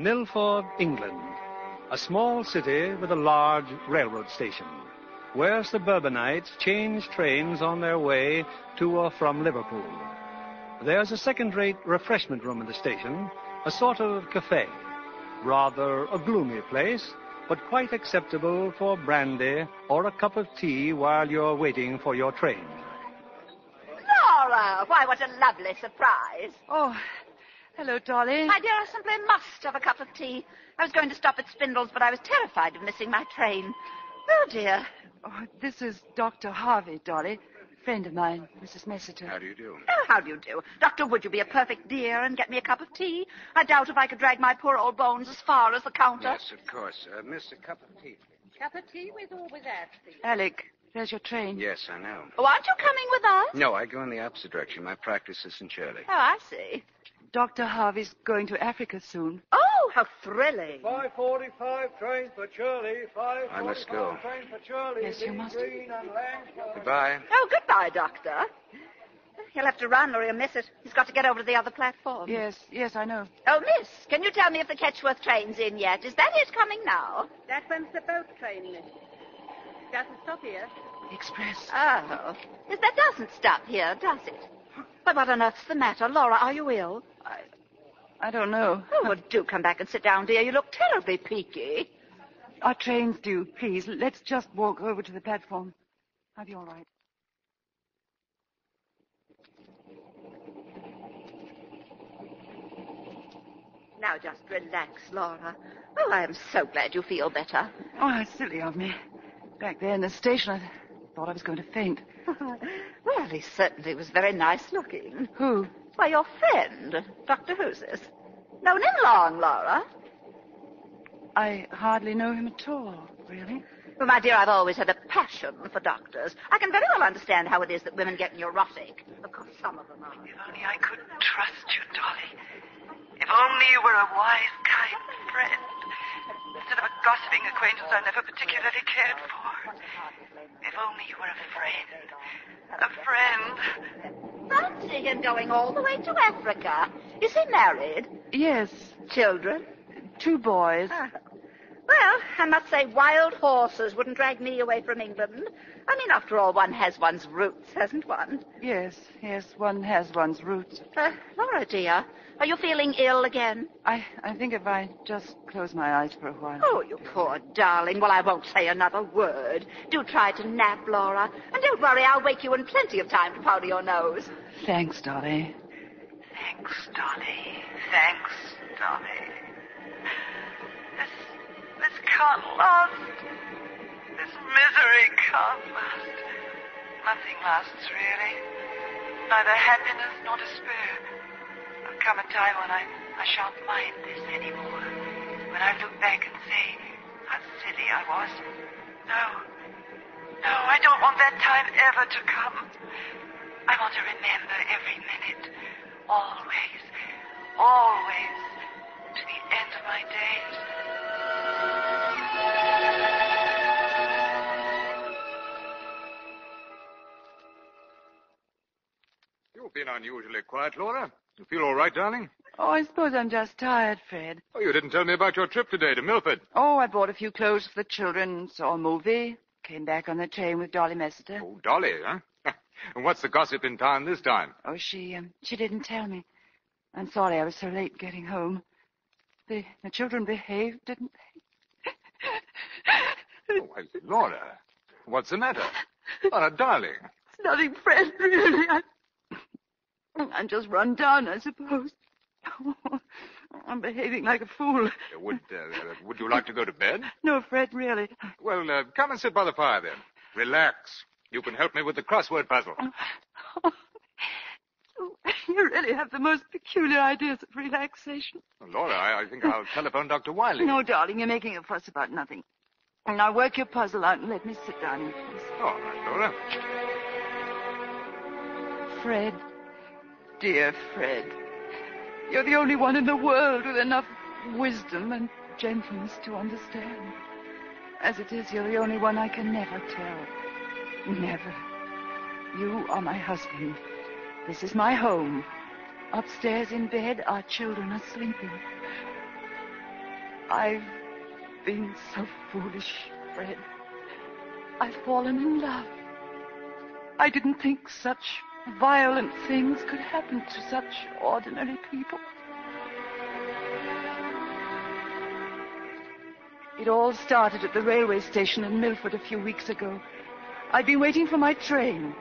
Milford, England, a small city with a large railroad station, where suburbanites change trains on their way to or from Liverpool. There's a second-rate refreshment room in the station, a sort of cafe. Rather a gloomy place, but quite acceptable for brandy or a cup of tea while you're waiting for your train. Laura! Why, what a lovely surprise. Oh, hello, Dolly. My dear, I simply must have a cup of tea. I was going to stop at Spindle's, but I was terrified of missing my train. Oh, dear. Oh, this is Dr. Harvey, Dolly. Friend of mine, Mrs. Messiter. How do you do? Oh, how do you do? Doctor, would you be a perfect dear and get me a cup of tea? I doubt if I could drag my poor old bones as far as the counter. Yes, of course. Miss, a cup of tea, please. Cup of tea with or without, please? Alec, there's your train. Yes, I know. Oh, aren't you coming with us? No, I go in the opposite direction. My practice is in Shirley. Oh, I see. Dr. Harvey's going to Africa soon. Oh, how thrilling. 5:45 train for Shirley. 5:45 I must go. train for Shirley. Yes, you must. Goodbye. Oh, goodbye, Doctor. He'll have to run or he'll miss it. He's got to get over to the other platform. Yes, I know. Oh, miss, can you tell me if the Ketchworth train's in yet? Is that it coming now? That one's the boat train, miss. Doesn't stop here. Express. Oh. Yes, that doesn't stop here, does it? But what on earth's the matter? Laura, are you ill? I don't know. Oh, well, do come back and sit down, dear. You look terribly peaky. Our train's due, please. Let's just walk over to the platform. I'll be all right. Now just relax, Laura. Oh, I am so glad you feel better. Oh, how silly of me. Back there in the station, I thought I was going to faint. Well, he certainly was very nice looking. Who? Why, your friend, Dr. Who's this? Known him long, Laura? I hardly know him at all, really. Well, my dear, I've always had a passion for doctors. I can very well understand how it is that women get neurotic. Of course, some of them are. If only I could trust you, Dolly. If only you were a wise, kind friend. Instead of a gossiping acquaintance I never particularly cared for. If only you were a friend. A friend. Fancy him going all the way to Africa. Is he married? Yes. Children? 2 boys. Well, I must say wild horses wouldn't drag me away from England. I mean, after all, one has one's roots, hasn't one? Yes, one has one's roots. Laura, dear, are you feeling ill again? I think if I just close my eyes for a while. Oh, you poor darling. Well, I won't say another word. Do try to nap, Laura. And don't worry, I'll wake you in plenty of time to powder your nose. Thanks, Dolly. Thanks, Dolly. Thanks, Dolly. This can't last. This misery can't last. Nothing lasts, really. Neither happiness nor despair. There'll come a time when I shan't mind this anymore. When I look back and say how silly I was. No, I don't want that time ever to come. I want to remember every minute. Always, to the end of my days. You've been unusually quiet, Laura. You feel all right, darling? Oh, I suppose I'm just tired, Fred. Oh, you didn't tell me about your trip today to Milford. Oh, I bought a few clothes for the children, saw a movie, came back on the train with Dolly Messiter. Oh, Dolly, huh? And what's the gossip in town this time? Oh, she didn't tell me. I'm sorry I was so late getting home. The children behaved, didn't they? Oh, why, Laura, what's the matter? Laura, darling. It's nothing, Fred, really. I'm just run down, I suppose. I'm behaving like a fool. Would you like to go to bed? No, Fred, really. Well, come and sit by the fire then. Relax. You can help me with the crossword puzzle. You really have the most peculiar ideas of relaxation. Well, Laura, I think I'll telephone Dr. Wiley. No, darling, you're making a fuss about nothing. Now work your puzzle out and let me sit down in peace. All right, Laura. Fred, dear Fred, you're the only one in the world with enough wisdom and gentleness to understand. As it is, you're the only one I can never tell. Never. You are my husband. This is my home. Upstairs in bed, our children are sleeping. I've been so foolish, Fred. I've fallen in love. I didn't think such violent things could happen to such ordinary people. It all started at the railway station in Milford a few weeks ago. I'd been waiting for my train.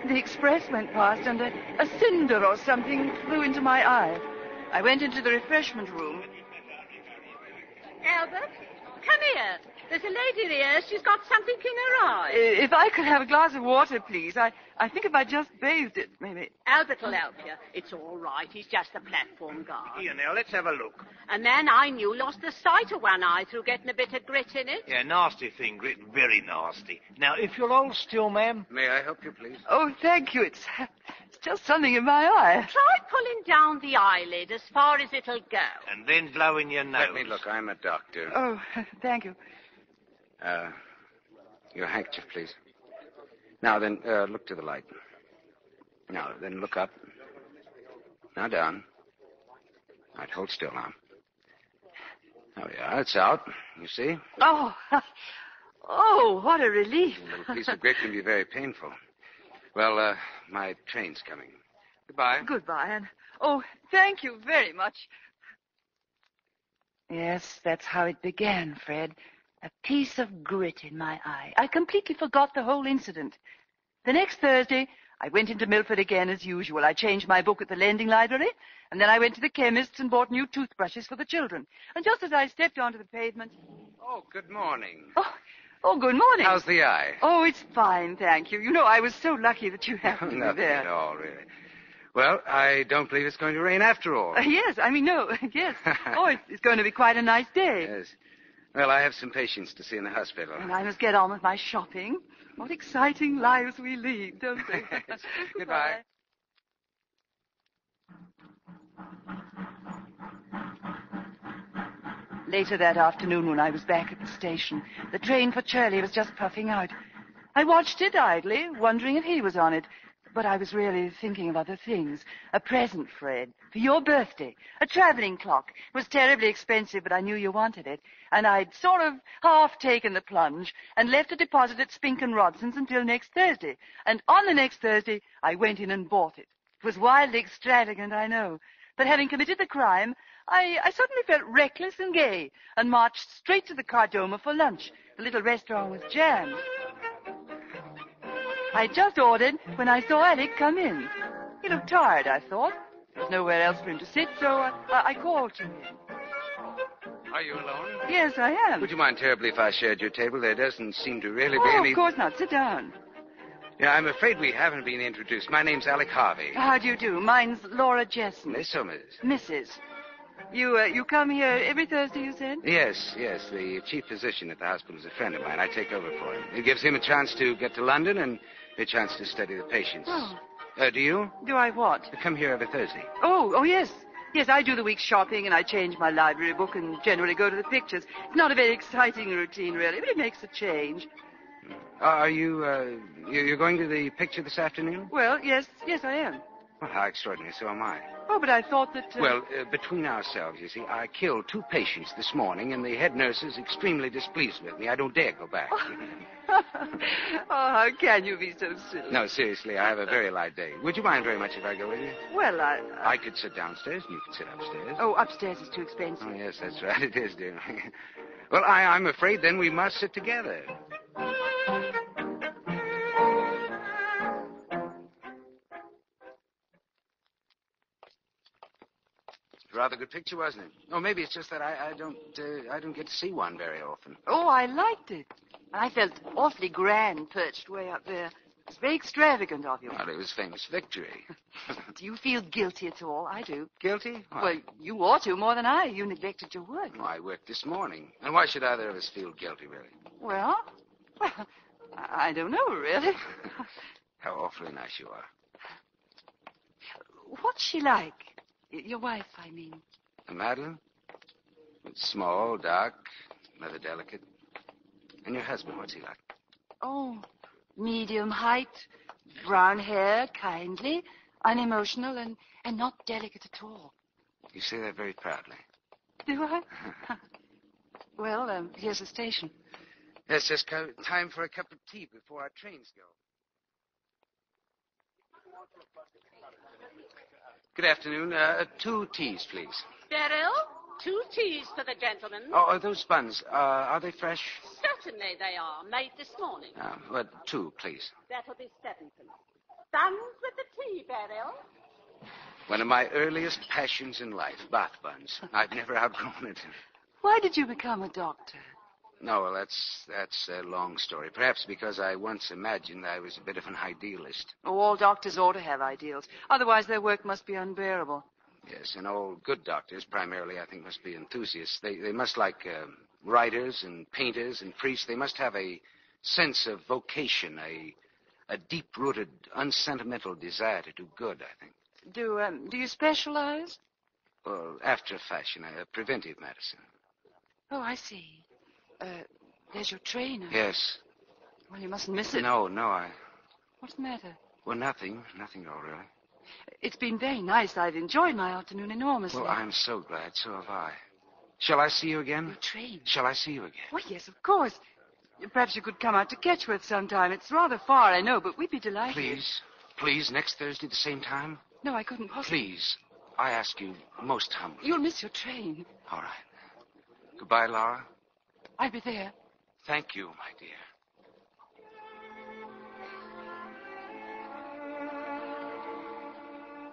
The express went past and a cinder or something flew into my eye. I went into the refreshment room. Albert, come here. There's a lady there. She's got something in her eye. If I could have a glass of water, please. I think if I just bathed it, maybe. Albert will help you. It's all right. He's just a platform guard. Here, now, let's have a look. A man I knew lost the sight of one eye through getting a bit of grit in it. Yeah, nasty thing, Grit. Very nasty. Now, if you'll hold still, ma'am. May I help you, please? Oh, thank you. It's just something in my eye. Try pulling down the eyelid as far as it'll go. And then blowing your nose. Let me look. I'm a doctor. Oh, thank you. Your handkerchief, please. Now, then, look to the light. Now, then look up. Now down. All right, hold still now. There we are. It's out. You see? Oh, what a relief. A little piece of grit can be very painful. Well, my train's coming. Goodbye. Goodbye, and thank you very much. Yes, that's how it began, Fred. A piece of grit in my eye. I completely forgot the whole incident. The next Thursday, I went into Milford again as usual. I changed my book at the lending library, and then I went to the chemist's and bought new toothbrushes for the children. And just as I stepped onto the pavement... Oh, good morning. Oh, good morning. How's the eye? Oh, it's fine, thank you. You know, I was so lucky that you happened to be Nothing there. at all, really. Well, I don't believe it's going to rain after all. Yes. Oh, it's going to be quite a nice day. Yes. Well, I have some patients to see in the hospital. And I must get on with my shopping. What exciting lives we lead, don't they? Goodbye. Later that afternoon, when I was back at the station, the train for Shirley was just puffing out. I watched it idly, wondering if he was on it. But I was really thinking of other things. A present, Fred, for your birthday. A traveling clock. It was terribly expensive, but I knew you wanted it. And I'd sort of half taken the plunge and left a deposit at Spink and Rodson's until next Thursday. And on the next Thursday, I went in and bought it. It was wildly extravagant, I know. But having committed the crime, I suddenly felt reckless and gay and marched straight to the Cardoma for lunch. The little restaurant was jammed. I just ordered when I saw Alec come in. He looked tired, I thought. There was nowhere else for him to sit, so I called to him. Are you alone? Yes, I am. Would you mind terribly if I shared your table? There doesn't seem to really be any... of course not. Sit down. Yeah, I'm afraid we haven't been introduced. My name's Alec Harvey. How do you do? Mine's Laura Jessen. Miss or Miss? Mrs. You come here every Thursday, you said? Yes. The chief physician at the hospital is a friend of mine. I take over for him. It gives him a chance to get to London and a chance to study the patients. Oh. Do you? Do I what? Come here every Thursday. Oh, yes. Yes, I do the week's shopping and I change my library book and generally go to the pictures. It's not a very exciting routine, really, but it makes a change. Are you, you're going to the picture this afternoon? Well, yes, I am. Well, how extraordinary. So am I. Oh, but I thought that... Well, between ourselves, you see, I killed 2 patients this morning, and the head nurse is extremely displeased with me. I don't dare go back. Oh, how can you be so silly? No, seriously, I have a very light day. Would you mind very much if I go with you? Well, I could sit downstairs, and you could sit upstairs. Oh, upstairs is too expensive. Oh, yes, that's right. It is, dear. Well, I'm afraid then we must sit together. Rather good picture, wasn't it? Oh, maybe it's just that I don't get to see one very often. Oh, I liked it. I felt awfully grand perched way up there. It's very extravagant of you. Well, it was famous victory. Do you feel guilty at all? I do. Guilty? Why? Well, you ought to more than I. You neglected your work. Oh, I worked this morning. And why should either of us feel guilty, really? Well, I don't know, really. How awfully nice you are. What's she like? Your wife, I mean. Madeline? It's small, dark, rather delicate. And your husband, what's he like? Oh, medium height, brown hair, kindly, unemotional, and not delicate at all. You say that very proudly. Do I? Well, here's the station. Yes, just time for a cup of tea before our trains go. Good afternoon. 2 teas, please. Beryl, 2 teas for the gentleman. Oh, those buns, are they fresh? Certainly they are. Made this morning. Well, 2, please. That'll be 7 pence. Buns with the tea, Beryl. One of my earliest passions in life, bath buns. I've never outgrown it. Why did you become a doctor? No, well, that's a long story. Perhaps because I once imagined I was a bit of an idealist. Oh, all doctors ought to have ideals. Otherwise, their work must be unbearable. Yes, and all good doctors, primarily, I think, must be enthusiasts. They must, like writers and painters and priests, they must have a sense of vocation, a deep-rooted, unsentimental desire to do good, I think. Do you specialize? Well, after a fashion, preventive medicine. Oh, I see. There's your train. Yes. Well, you mustn't miss it. No, What's the matter? Well, nothing at all, really. It's been very nice. I've enjoyed my afternoon enormously. Well, I'm so glad. So have I. Shall I see you again? Your train? Shall I see you again? Oh, yes, of course. Perhaps you could come out to Ketchworth sometime. It's rather far, I know, but we'd be delighted. Please, next Thursday, the same time? No, I couldn't possibly. Please, I ask you most humbly. You'll miss your train. All right. Goodbye, Laura. I'll be there. Thank you, my dear.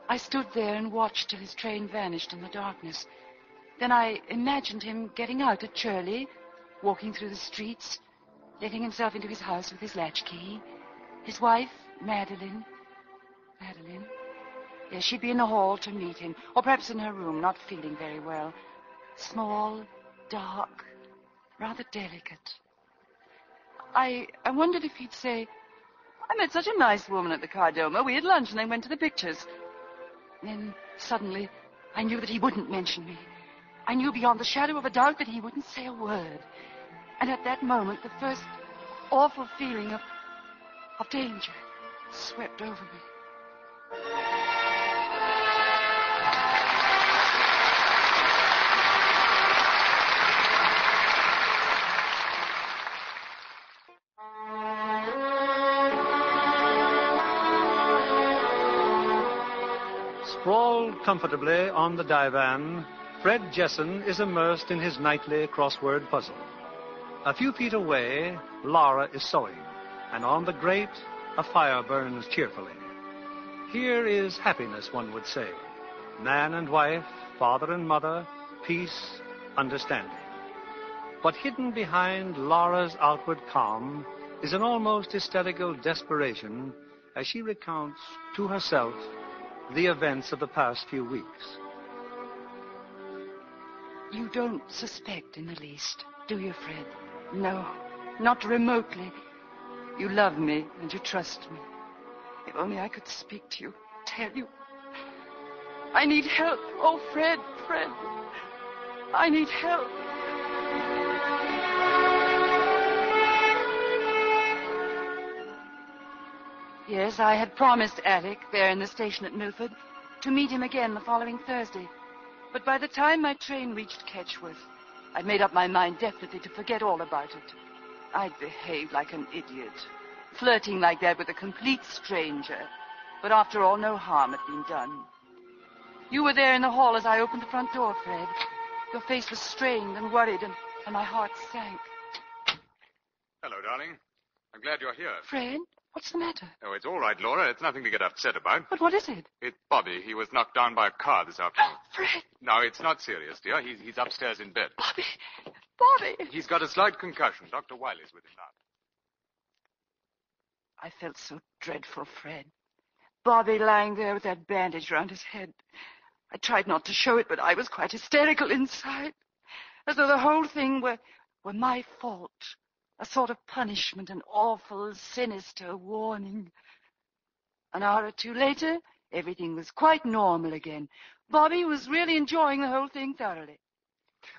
I stood there and watched till his train vanished in the darkness. Then I imagined him getting out at Churley, walking through the streets, letting himself into his house with his latchkey. His wife, Madeline. Yes, she'd be in the hall to meet him, or perhaps in her room, not feeling very well. Small, dark, rather delicate. I wondered if he'd say, I met such a nice woman at the Cardoma. We had lunch and then went to the pictures. Then, suddenly, I knew that he wouldn't mention me. I knew beyond the shadow of a doubt that he wouldn't say a word. And at that moment, the first awful feeling of danger swept over me. Sprawled comfortably on the divan, Fred Jesson is immersed in his nightly crossword puzzle. A few feet away, Laura is sewing, and on the grate, a fire burns cheerfully. Here is happiness, one would say. Man and wife, father and mother, peace, understanding. But hidden behind Laura's outward calm is an almost hysterical desperation as she recounts to herself the events of the past few weeks. You don't suspect in the least, do you, Fred? No, not remotely. You love me and you trust me. If only I could speak to you, tell you. I need help. Oh, Fred, I need help. Yes, I had promised Alec, there in the station at Milford, to meet him again the following Thursday. But by the time my train reached Ketchworth, I'd made up my mind definitely to forget all about it. I'd behaved like an idiot, flirting like that with a complete stranger. But after all, no harm had been done. You were there in the hall as I opened the front door, Fred. Your face was strained and worried, and my heart sank. Hello, darling. I'm glad you're here. Fred? What's the matter? Oh, it's all right, Laura. It's nothing to get upset about. But what is it? It's Bobby. He was knocked down by a car this afternoon. Fred! No, it's not serious, dear. He's upstairs in bed. Bobby! He's got a slight concussion. Dr. Wiley's with him now. I felt so dreadful, Fred. Bobby lying there with that bandage round his head. I tried not to show it, but I was quite hysterical inside. As though the whole thing were my fault. A sort of punishment, an awful, sinister warning. An hour or two later, everything was quite normal again. Bobby was really enjoying the whole thing thoroughly.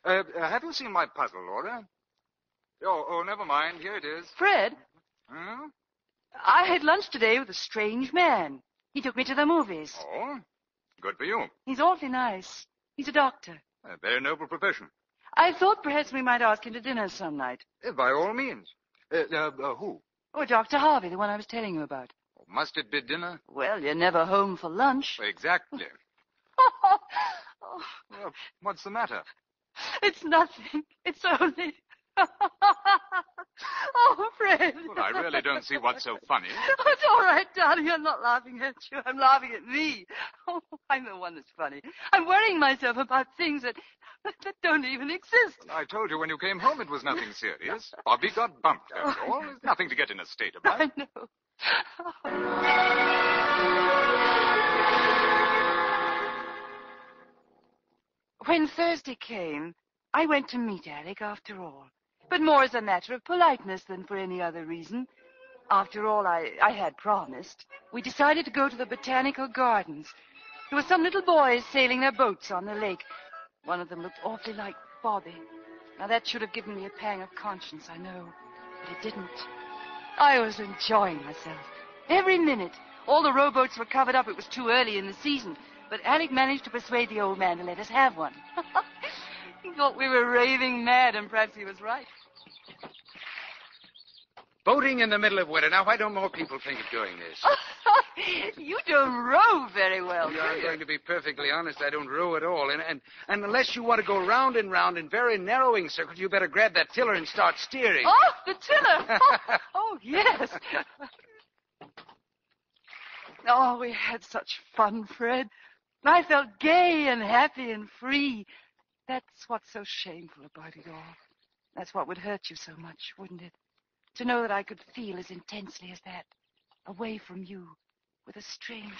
Have you seen my puzzle, Laura? Oh, never mind. Here it is. Fred? Hmm? I had lunch today with a strange man. He took me to the movies. Oh, good for you. He's awfully nice. He's a doctor. A very noble profession. I thought perhaps we might ask him to dinner some night. By all means. Who? Oh, Dr. Harvey, the one I was telling you about. Must it be dinner? Well, you're never home for lunch. Exactly. Oh, Well, what's the matter? it's nothing. It's only... Oh, Fred. Well, I really don't see what's so funny. Oh, it's all right, darling. I'm not laughing at you. I'm laughing at me. Oh, I'm the one that's funny. I'm worrying myself about things that don't even exist. I told you when you came home it was nothing serious. Bobby got bumped, that's all. There's nothing to get in a state about. I know. When Thursday came, I went to meet Alec after all. But more as a matter of politeness than for any other reason. After all, I had promised. We decided to go to the Botanical Gardens. There were some little boys sailing their boats on the lake. One of them looked awfully like Bobby. Now, that should have given me a pang of conscience, I know. But it didn't. I was enjoying myself. Every minute. All the rowboats were covered up. It was too early in the season. But Alec managed to persuade the old man to let us have one. He thought we were raving mad, and perhaps he was right. Boating in the middle of winter. Now, why don't more people think of doing this? You don't row very well, do I'm you? going to be perfectly honest. I don't row at all. And unless you want to go round and round in very narrowing circles, you better grab that tiller and start steering. Oh, the tiller. Oh, yes. Oh, we had such fun, Fred. I felt gay and happy and free. That's what's so shameful about it all. That's what would hurt you so much, wouldn't it? To know that I could feel as intensely as that, away from you, with a stranger.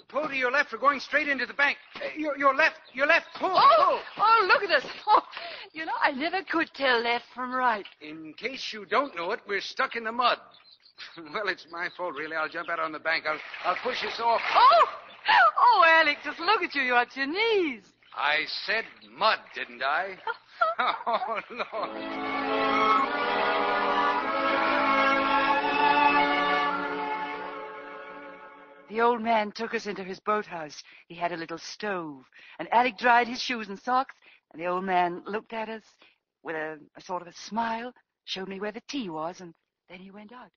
Pull to your left. We're going straight into the bank. Your left. Pull. Oh, look at us. Oh, you know, I never could tell left from right. In case you don't know it, we're stuck in the mud. Well, it's my fault, really. I'll jump out on the bank. I'll push us off. Oh, Alec, just look at you. You're at your knees. I said mud, didn't I? Oh, Lord. The old man took us into his boathouse. He had a little stove, and Alec dried his shoes and socks, and the old man looked at us with a sort of a smile, showed me where the tea was, and then he went out.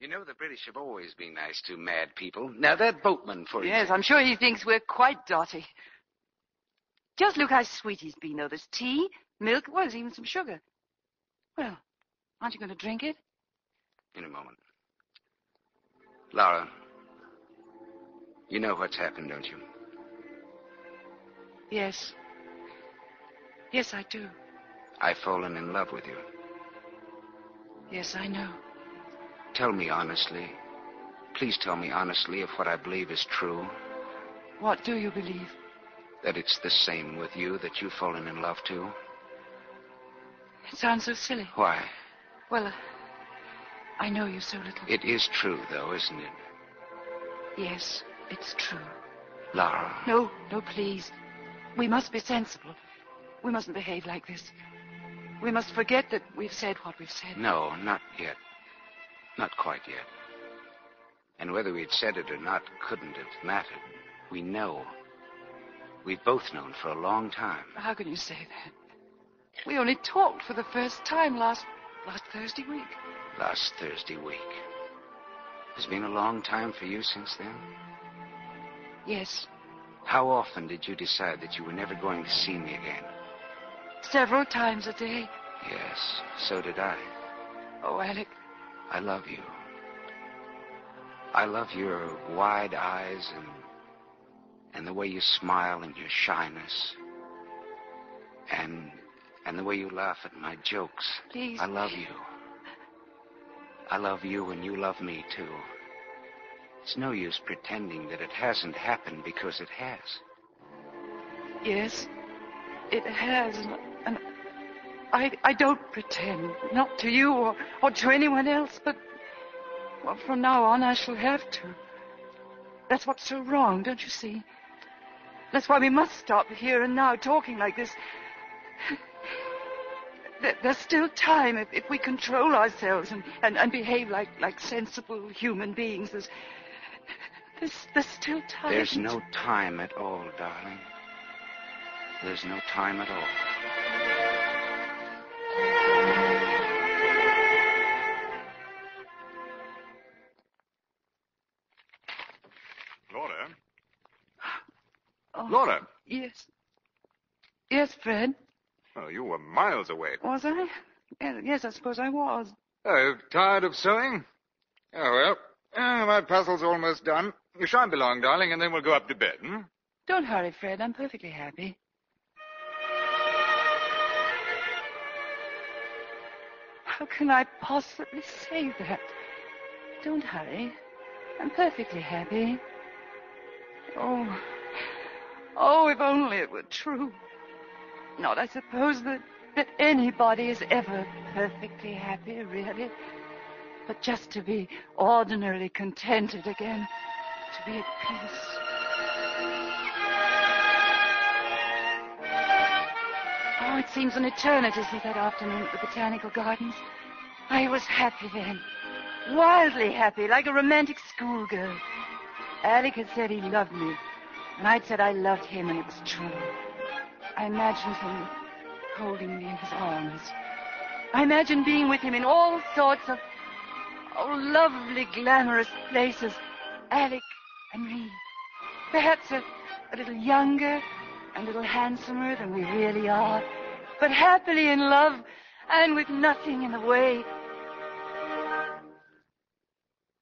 You know, the British have always been nice to mad people. Now, that boatman, for Yes, example. I'm sure he thinks we're quite dotty. Just look how sweet he's been, though. There's tea, milk, well, there's even some sugar. Well, aren't you going to drink it? In a moment. Laura, you know what's happened, don't you? Yes. Yes, I do. I've fallen in love with you. Yes, I know. Tell me honestly. Please tell me honestly if what I believe is true. What do you believe? That it's the same with you, that you've fallen in love too. It sounds so silly. Why? Well, I know you so little. It is true, though, isn't it? Yes, it's true. Laura. No, please. We must be sensible. We mustn't behave like this. We must forget that we've said what we've said. No, not yet. Not quite yet. And whether we'd said it or not couldn't have mattered. We know. We've both known for a long time. How can you say that? We only talked for the first time last Thursday week. Last Thursday week. It's been a long time for you since then? Yes. How often did you decide that you were never going to see me again? Several times a day. Yes, so did I. Oh, Alec. I love you. I love your wide eyes and the way you smile and your shyness. And the way you laugh at my jokes. Please. I love you. I love you and you love me, too. It's no use pretending that it hasn't happened because it has. Yes, it has. And I don't pretend. Not to you or to anyone else, but well, from now on I shall have to. That's what's so wrong, don't you see? That's why we must stop here and now talking like this. There's still time if we control ourselves and behave like sensible human beings. There's still time. There's no time at all, darling. There's no time at all. Laura? Oh, Laura? Yes. Yes, Fred. Oh, you were miles away. Was I? Yes, I suppose I was. Oh, tired of sewing? Oh, well, my puzzle's almost done. You shan't be long, darling, and then we'll go up to bed, hmm? Don't hurry, Fred. I'm perfectly happy. How can I possibly say that? Don't hurry. I'm perfectly happy. Oh, if only it were true. Not, I suppose, that anybody is ever perfectly happy, really. But just to be ordinarily contented again. To be at peace. Oh, it seems an eternity since that afternoon at the Botanical Gardens. I was happy then. Wildly happy, like a romantic schoolgirl. Alec had said he loved me, and I'd said I loved him, and it was true. I imagined him holding me in his arms. I imagined being with him in all sorts of lovely, glamorous places. Alec and me. Perhaps a little younger, a little handsomer than we really are, but happily in love and with nothing in the way.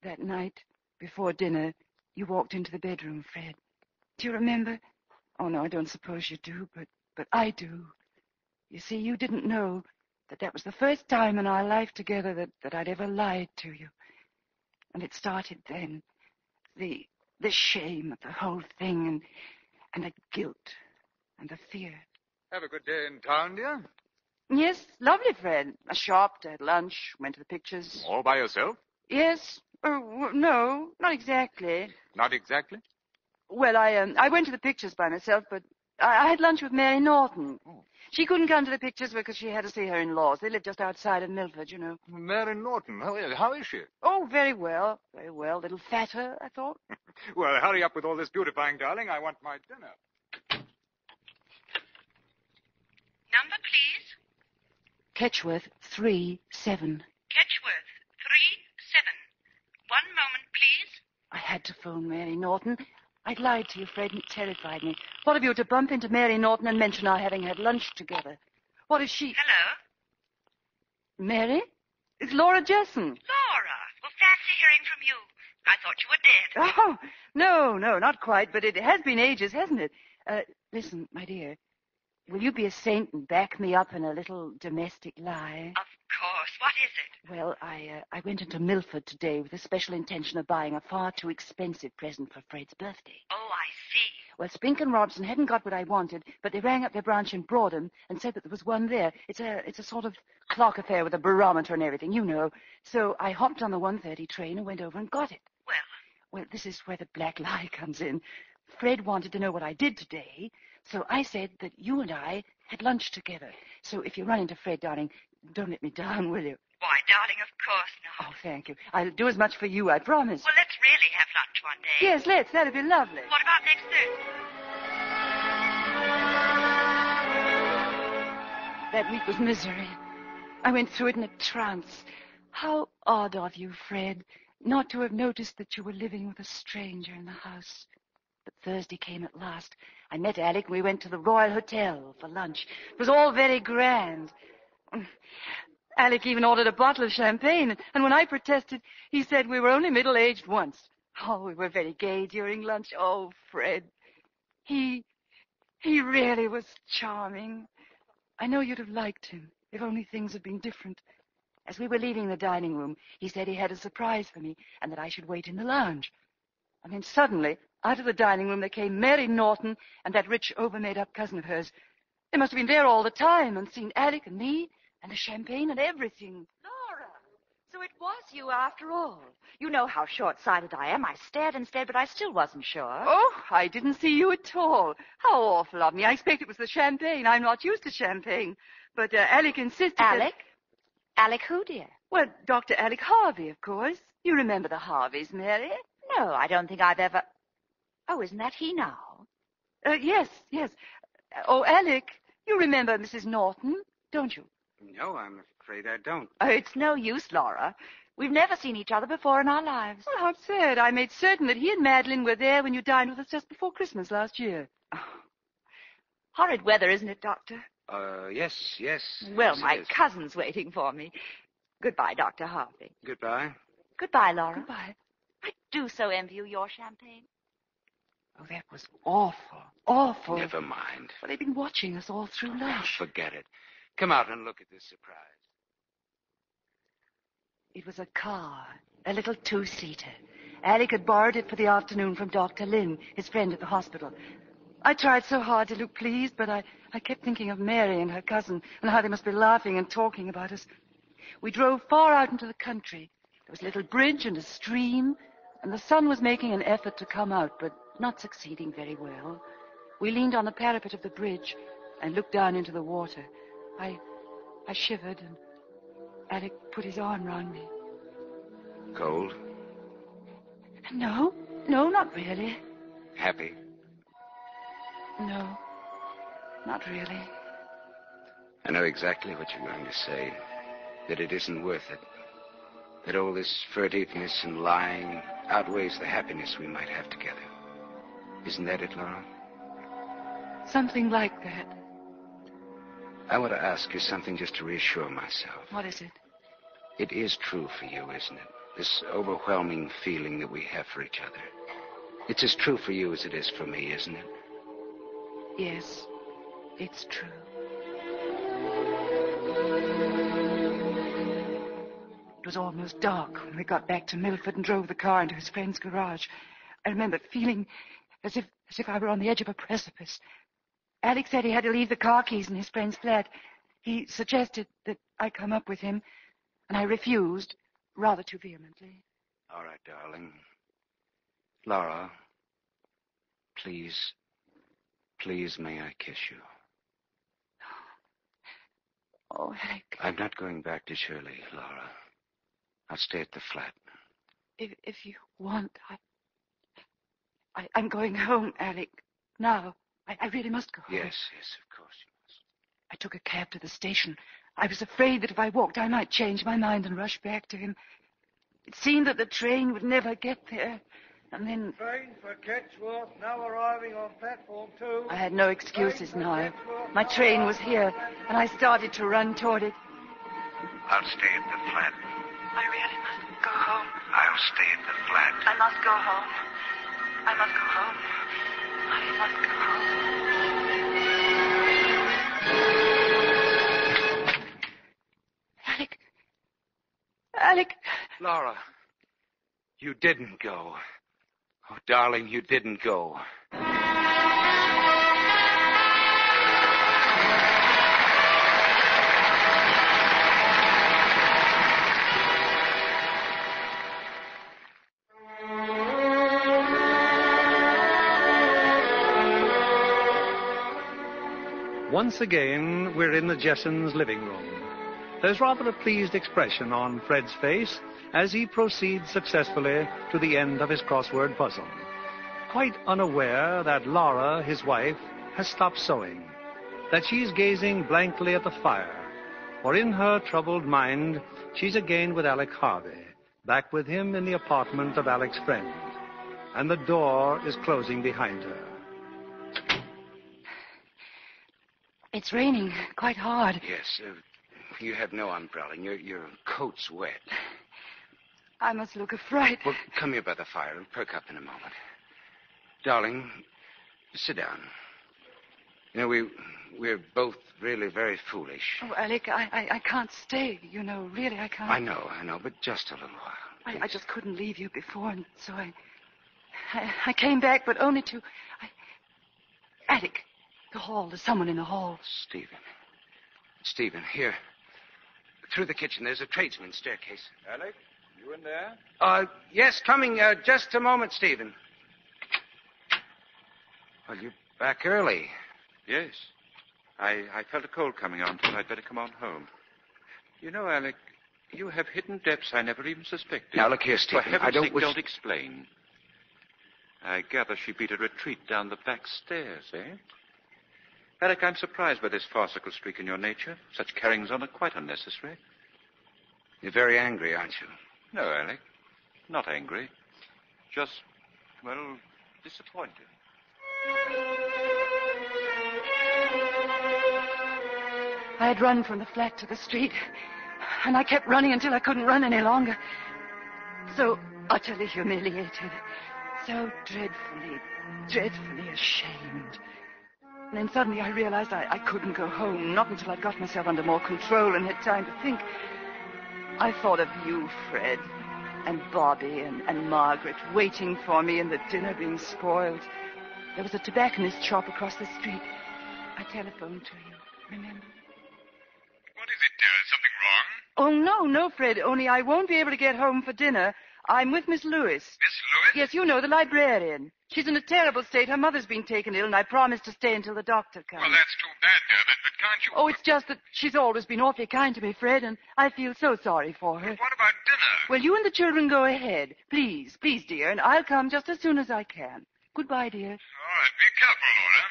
That night, before dinner, you walked into the bedroom, Fred. Do you remember? Oh, no, I don't suppose you do, but I do. You see, you didn't know that was the first time in our life together that I'd ever lied to you. And it started then. The shame of the whole thing and the guilt and the fear. Have a good day in town, dear? Yes, lovely, Fred. I shopped, had lunch, went to the pictures. All by yourself? Yes. Oh, no, not exactly. Not exactly? Well, I went to the pictures by myself, but I had lunch with Mary Norton. Oh. She couldn't come to the pictures because she had to see her in-laws. They live just outside of Milford, you know. Mary Norton. How is she? Oh, very well. Very well. A little fatter, I thought. Well, hurry up with all this beautifying, darling. I want my dinner. Number, please. Ketchworth 3-7. Ketchworth 3-7. One moment, please. I had to phone Mary Norton. I'd lied to you, Fred, and it terrified me. What of you to bump into Mary Norton and mention our having had lunch together? What is she? Hello? Mary? It's Laura Jesson. Laura. Well, fancy hearing from you. I thought you were dead. Oh, no, not quite, but it has been ages, hasn't it? Listen, my dear, will you be a saint and back me up in a little domestic lie? Of course. What is it? Well, I went into Milford today with the special intention of buying a far too expensive present for Fred's birthday. Oh, I see. Well, Spink and Robson hadn't got what I wanted, but they rang up their branch in Broadham and said that there was one there. It's a sort of clock affair with a barometer and everything, you know. So I hopped on the 1:30 train and went over and got it. Well, this is where the black lie comes in. Fred wanted to know what I did today, so I said that you and I had lunch together. So if you run into Fred, darling, don't let me down, will you? Why, darling, of course not. Oh, thank you. I'll do as much for you, I promise. Well, let's really have lunch one day. Yes, let's. That'd be lovely. What about next Thursday? That week was misery. I went through it in a trance. How odd of you, Fred, not to have noticed that you were living with a stranger in the house. But Thursday came at last. I met Alec and we went to the Royal Hotel for lunch. It was all very grand. Alec even ordered a bottle of champagne, and when I protested, he said we were only middle-aged once. Oh, we were very gay during lunch. Oh, Fred. He really was charming. I know you'd have liked him, if only things had been different. As we were leaving the dining room, he said he had a surprise for me, and that I should wait in the lounge. And then suddenly, out of the dining room, there came Mary Norton and that rich, over-made-up cousin of hers. They must have been there all the time and seen Alec and me and the champagne and everything. Laura, so it was you after all. You know how short-sighted I am. I stared and stared, but I still wasn't sure. Oh, I didn't see you at all. How awful of me. I expect it was the champagne. I'm not used to champagne. But Alec insisted Alec? Alec who, dear? Well, Dr. Alec Harvey, of course. You remember the Harveys, Mary? No, I don't think I've ever... Oh, isn't that he now? Yes. Oh, Alec, you remember Mrs. Norton, don't you? No, I'm afraid I don't. Oh, it's no use, Laura. We've never seen each other before in our lives. Well, how absurd. I made certain that he and Madeline were there when you dined with us just before Christmas last year. Horrid weather, isn't it, Doctor? Yes. Well, yes, my it is. cousin's waiting for me. Goodbye, Dr. Harvey. Goodbye. Goodbye, Laura. Goodbye. I do so envy you your champagne. Oh, that was awful. Awful. Never mind. Well, they've been watching us all through lunch. Forget it. Come out and look at this surprise. It was a car, a little two-seater. Alec had borrowed it for the afternoon from Dr. Lynn, his friend at the hospital. I tried so hard to look pleased, but I kept thinking of Mary and her cousin and how they must be laughing and talking about us. We drove far out into the country. There was a little bridge and a stream, and the sun was making an effort to come out, but not succeeding very well. We leaned on the parapet of the bridge and looked down into the water. I shivered, and Alec put his arm round me. Cold? No, not really. Happy? No, not really. I know exactly what you're going to say. That it isn't worth it. That all this furtiveness and lying outweighs the happiness we might have together. Isn't that it, Laura? Something like that. I want to ask you something just to reassure myself. What is it? It is true for you, isn't it? This overwhelming feeling that we have for each other. It's as true for you as it is for me, isn't it? Yes, it's true. It was almost dark when we got back to Milford and drove the car into his friend's garage. I remember feeling as if I were on the edge of a precipice. Alec said he had to leave the car keys in his friend's flat. He suggested that I come up with him, and I refused, rather too vehemently. All right, darling. Laura, please, may I kiss you? Oh, Alec. I'm not going back to Shirley, Laura. I'll stay at the flat. If you want, I'm going home, Alec. Now. I really must go home. Yes, of course you must. I took a cab to the station. I was afraid that if I walked, I might change my mind and rush back to him. It seemed that the train would never get there. And then... Train for Ketchworth, now arriving on platform 2. I had no excuses now. My train was here, and I started to run toward it. I'll stay at the flat. I really must go home. I'll stay at the flat. I must go home. I must go home. I must go home. Alec. Laura, you didn't go. Oh, darling, you didn't go. Once again, we're in the Jessens' living room. There's rather a pleased expression on Fred's face as he proceeds successfully to the end of his crossword puzzle, quite unaware that Laura, his wife, has stopped sewing, that she's gazing blankly at the fire, for in her troubled mind, she's again with Alec Harvey, back with him in the apartment of Alec's friend, and the door is closing behind her. It's raining quite hard. Yes, you have no umbrella, and your coat's wet. I must look a fright. Well, come here by the fire and perk up in a moment. Darling, sit down. You know, we're both really very foolish. Oh, Alec, I can't stay, you know. Really, I can't. I know, but just a little while. I just couldn't leave you before, and so I came back, but only to... Alec, the hall. There's someone in the hall. Stephen, here. Through the kitchen, there's a tradesman's staircase. Alec, you in there? Yes, coming. Just a moment, Stephen. Well, you're back early. Yes. I felt a cold coming on, thought I'd better come on home. You know, Alec, you have hidden depths I never even suspected. Now, look here, Stephen. For heaven's sake, don't explain. I gather she beat a retreat down the back stairs, eh? Alec, I'm surprised by this farcical streak in your nature. Such carryings on are quite unnecessary. You're very angry, aren't you? No, Alec. Not angry. Just, well, disappointed. I had run from the flat to the street, and I kept running until I couldn't run any longer. So utterly humiliated. So dreadfully ashamed. And then suddenly I realized I couldn't go home, not until I'd got myself under more control and had time to think. I thought of you, Fred, and Bobby and Margaret waiting for me and the dinner being spoiled. There was a tobacconist shop across the street. I telephoned to you, remember? What is it, dear? Is something wrong? Oh, no, Fred. Only I won't be able to get home for dinner. I'm with Miss Lewis. Miss Lewis? Yes, you know, the librarian. She's in a terrible state. Her mother's been taken ill, and I promised to stay until the doctor comes. Well, that's too bad, dear. But can't you... Oh, it's just that she's always been awfully kind to me, Fred, and I feel so sorry for her. But what about dinner? Well, you and the children go ahead. Please, dear, and I'll come just as soon as I can. Goodbye, dear. All right, be careful, Laura.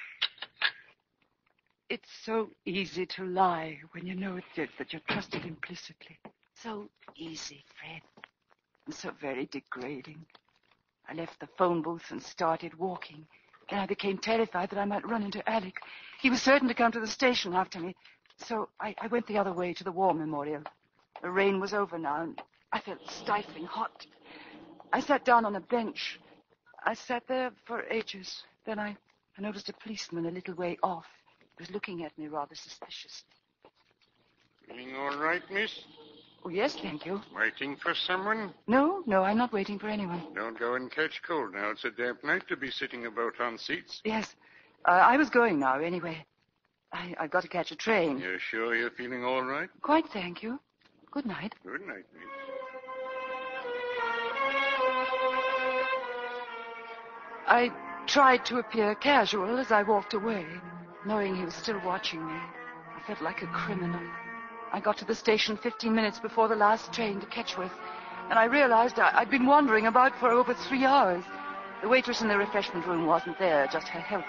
It's so easy to lie when you know that you're trusted implicitly. So easy, Fred. And so very degrading. I left the phone booth and started walking. Then I became terrified that I might run into Alec. He was certain to come to the station after me. So I went the other way to the War Memorial. The rain was over now, and I felt stifling hot. I sat down on a bench. I sat there for ages. Then I noticed a policeman a little way off. He was looking at me rather suspiciously. Feeling all right, miss? Oh, yes, thank you. Waiting for someone? No, I'm not waiting for anyone. Don't go and catch cold now. It's a damp night to be sitting about on seats. Yes. I was going now, anyway. I've got to catch a train. You're sure you're feeling all right? Quite, thank you. Good night. Good night, miss. I tried to appear casual as I walked away, knowing he was still watching me. I felt like a criminal. I got to the station 15 minutes before the last train to Ketchworth, and I realized I'd been wandering about for over 3 hours. The waitress in the refreshment room wasn't there, just her helper.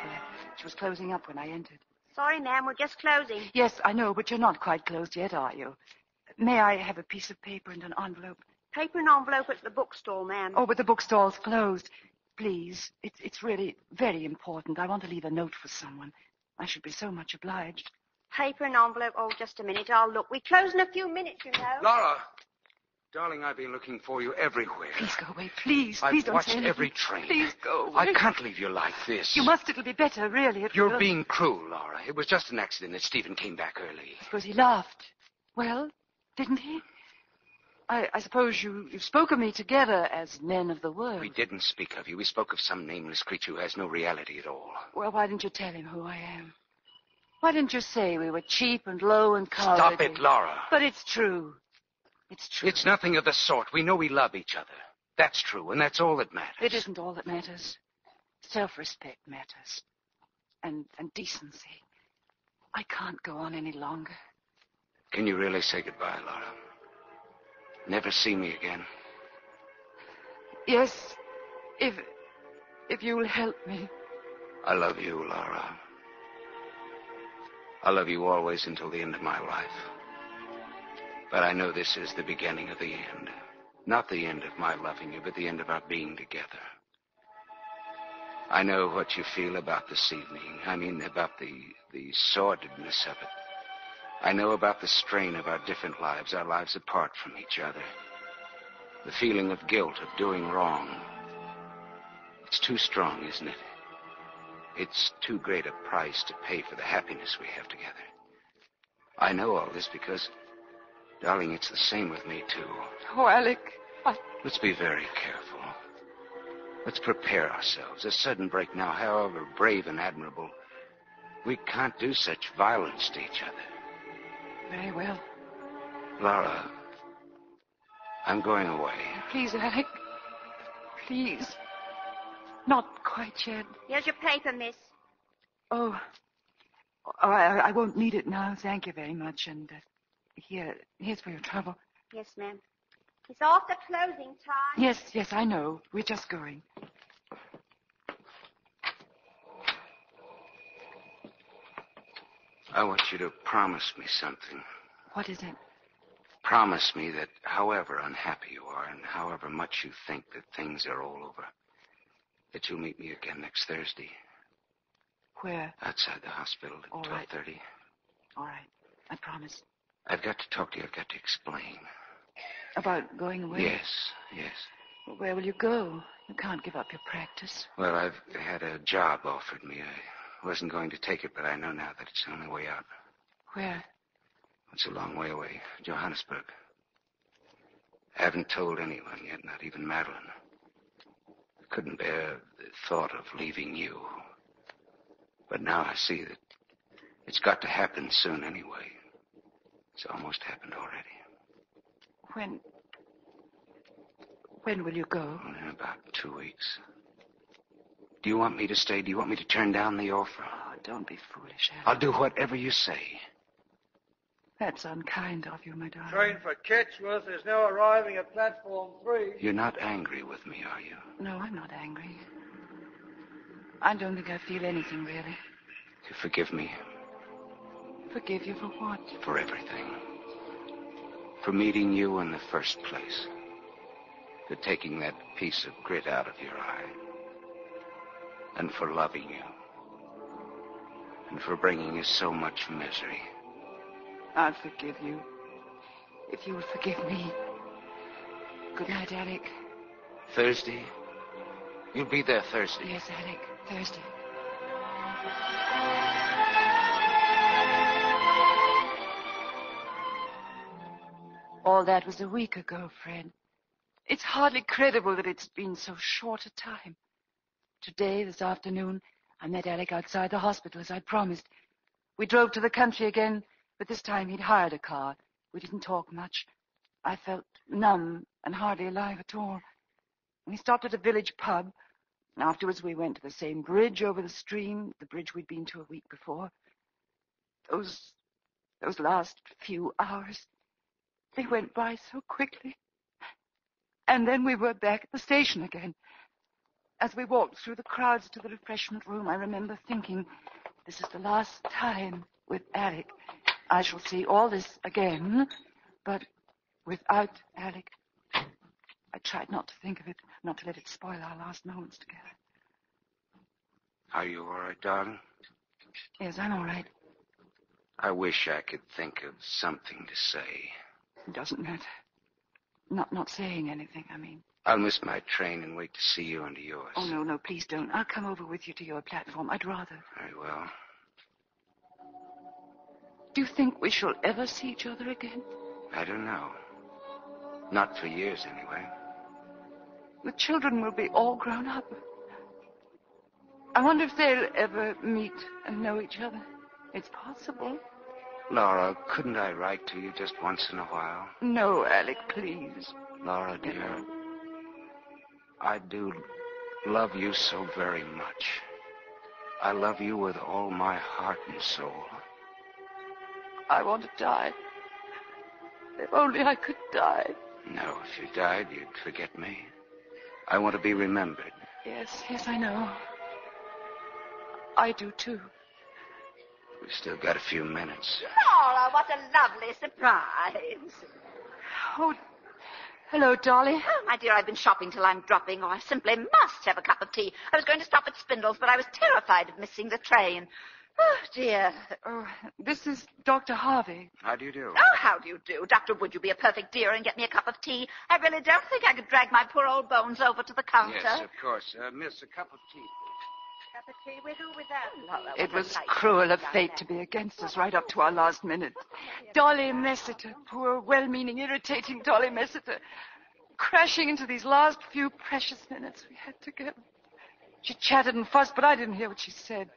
She was closing up when I entered. Sorry, ma'am, we're just closing. Yes, I know, but you're not quite closed yet, are you? May I have a piece of paper and an envelope? Paper and envelope at the bookstall, ma'am. Oh, but the bookstall's closed. Please, it's really very important. I want to leave a note for someone. I should be so much obliged. Paper and envelope. Oh, just a minute. I'll look. We close in a few minutes, you know. Laura! Darling, I've been looking for you everywhere. Please go away, please. I've Please don't watched say anything. every train. Please go away. I can't leave you like this. You must. It'll be better, really. You're being cruel, Laura. It was just an accident that Stephen came back early. Because he laughed. Well, didn't he? I suppose you spoke of me together as men of the world. We didn't speak of you. We spoke of some nameless creature who has no reality at all. Well, why didn't you tell him who I am? Why didn't you say we were cheap and low and cowardly? Stop it, Laura. But it's true. It's true. It's nothing of the sort. We know we love each other. That's true, and that's all that matters. It isn't all that matters. Self-respect matters. And decency. I can't go on any longer. Can you really say goodbye, Laura? Never see me again? Yes, if you'll help me. I love you, Laura. I love you always until the end of my life. But I know this is the beginning of the end. Not the end of my loving you, but the end of our being together. I know what you feel about this evening. I mean, about the sordidness of it. I know about the strain of our different lives, our lives apart from each other. The feeling of guilt, of doing wrong. It's too strong, isn't it? It's too great a price to pay for the happiness we have together. I know all this because, darling, it's the same with me, too. Oh, Alec, Let's be very careful. Let's prepare ourselves. A sudden break now, however brave and admirable, we can't do such violence to each other. Very well. Laura, I'm going away. Please, Alec. Please. Not quite yet. Here's your paper, miss. Oh, I won't need it now. Thank you very much. And here's for your trouble. Yes, ma'am. It's after closing time. Yes, I know. We're just going. I want you to promise me something. What is it? Promise me that however unhappy you are and however much you think that things are all over, that you'll meet me again next Thursday. Where? Outside the hospital at 12:30. All right. I promise. I've got to talk to you. I've got to explain. About going away? Yes. Well, where will you go? You can't give up your practice. Well, I've had a job offered me. I wasn't going to take it, but I know now that it's the only way out. Where? It's a long way away. Johannesburg. I haven't told anyone yet, not even Madeline. I couldn't bear the thought of leaving you. But now I see that it's got to happen soon anyway. It's almost happened already. When will you go? In about 2 weeks. Do you want me to stay? Do you want me to turn down the offer? Oh, don't be foolish, Alec. I'll do whatever you say. That's unkind of you, my darling. Train for Ketchworth is now arriving at platform 3. You're not angry with me, are you? No, I'm not angry. I don't think I feel anything, really. You forgive me? Forgive you for what? For everything. For meeting you in the first place. For taking that piece of grit out of your eye. And for loving you. And for bringing you so much misery. I'll forgive you. If you will forgive me. Good night, Alec. Thursday? You'll be there Thursday? Yes, Alec. Thursday. All that was a week ago, Fred. It's hardly credible that it's been so short a time. Today, this afternoon, I met Alec outside the hospital, as I'd promised. We drove to the country again, but this time he'd hired a car. We didn't talk much. I felt numb and hardly alive at all. We stopped at a village pub. Afterwards, we went to the same bridge over the stream, the bridge we'd been to a week before. Those last few hours, they went by so quickly. And then we were back at the station again. As we walked through the crowds to the refreshment room, I remember thinking, this is the last time with Alec. I shall see all this again, but without Alec. I tried not to think of it, not to let it spoil our last moments together. Are you all right, darling? Yes, I'm all right. I wish I could think of something to say. It doesn't matter. Not saying anything, I mean. I'll miss my train and wait to see you into yours. Oh, no, please don't. I'll come over with you to your platform. I'd rather. Very well. Do you think we shall ever see each other again? I don't know. Not for years, anyway. The children will be all grown up. I wonder if they'll ever meet and know each other. It's possible. Laura, couldn't I write to you just once in a while? No, Alec, please. Laura, dear, I do love you so very much. I love you with all my heart and soul. I want to die. If only I could die. No, if you died, you'd forget me. I want to be remembered. Yes, I know. I do, too. We've still got a few minutes. Laura, what a lovely surprise. Oh, hello, Dolly. Oh, my dear, I've been shopping till I'm dropping. Oh, I simply must have a cup of tea. I was going to stop at Spindle's, but I was terrified of missing the train. Oh, dear. Oh, this is Dr. Harvey. How do you do? Oh, how do you do? Doctor, would you be a perfect dear and get me a cup of tea? I really don't think I could drag my poor old bones over to the counter. Yes, of course. Miss, a cup of tea, please. Cup of tea with or without? Laura, It was cruel of fate to be against us right up to our last minute. Dolly Messiter, poor, well-meaning, irritating Dolly Messiter, crashing into these last few precious minutes we had together. She chatted and fussed, but I didn't hear what she said.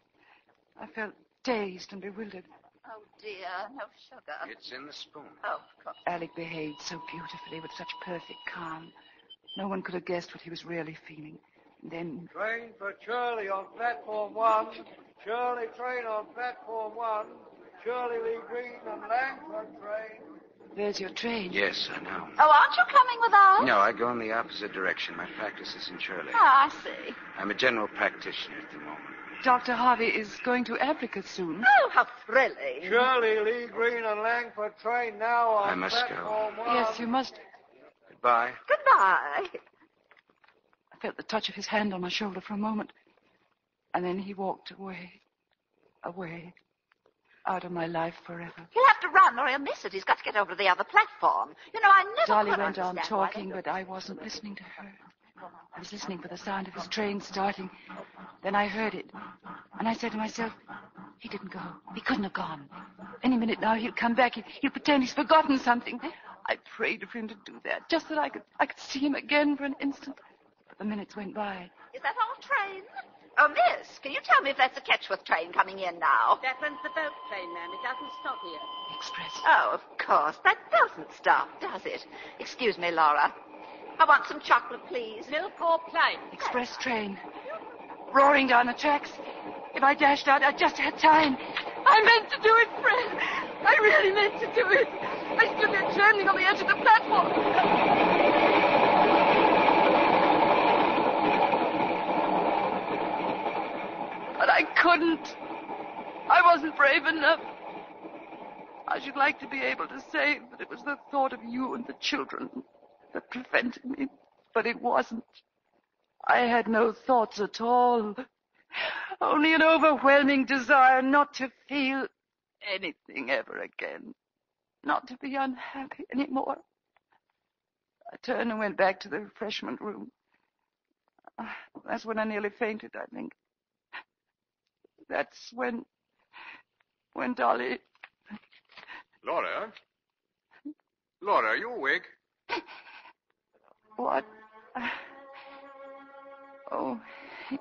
I felt dazed and bewildered. Oh, dear, no sugar. It's in the spoon. Oh, of course. Alec behaved so beautifully with such perfect calm. No one could have guessed what he was really feeling. And then... Train for Shirley on platform 1. Shirley train on platform 1. Shirley Lee Green and Langford train. There's your train. Yes, I know. Oh, aren't you coming with us? No, I go in the opposite direction. My practice is in Shirley. Oh, I see. I'm a general practitioner at the moment. Dr. Harvey is going to Africa soon. Oh, how thrilling. Shirley, Lee Green, and Langford train now on I must platform go. 1. Yes, you must. Goodbye. Goodbye. I felt the touch of his hand on my shoulder for a moment. And then he walked away. Away. Out of my life forever. He'll have to run or he'll miss it. He's got to get over to the other platform. You know, I never Dolly could went on understand why talking, but I wasn't listening to her. I was listening for the sound of his train starting. Then I heard it. And I said to myself, he didn't go. He couldn't have gone. Any minute now he'll come back. He'll pretend he's forgotten something. I prayed for him to do that, just that I could see him again for an instant. But the minutes went by. Is that our train? Oh, miss, can you tell me if that's the Ketchworth train coming in now? That one's the boat train, ma'am. It doesn't stop here. Express. Oh, of course. That doesn't stop, does it? Excuse me, Laura. I want some chocolate, please. Milk or plain? Express train. Roaring down the tracks. If I dashed out, I just had time. I meant to do it, Fred. I really meant to do it. I stood there trembling on the edge of the platform. But I couldn't. I wasn't brave enough. I should like to be able to say that it was the thought of you and the children that prevented me, but it wasn't. I had no thoughts at all. Only an overwhelming desire not to feel anything ever again. Not to be unhappy anymore. I turned and went back to the refreshment room. That's when I nearly fainted, I think. That's when Dolly... Laura? Laura, are you awake? What? Oh,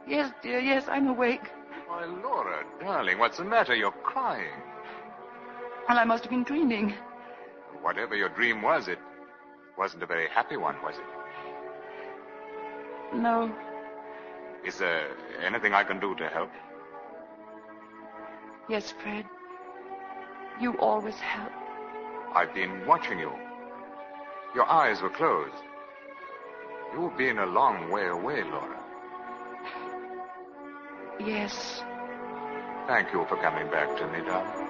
yes, dear, yes, I'm awake. Why, Laura, darling, what's the matter? You're crying. Well, I must have been dreaming. Whatever your dream was, it wasn't a very happy one, was it? No. Is there anything I can do to help? Yes, Fred. You always help. I've been watching you. Your eyes were closed. You've been a long way away, Laura. Yes. Thank you for coming back to me, darling.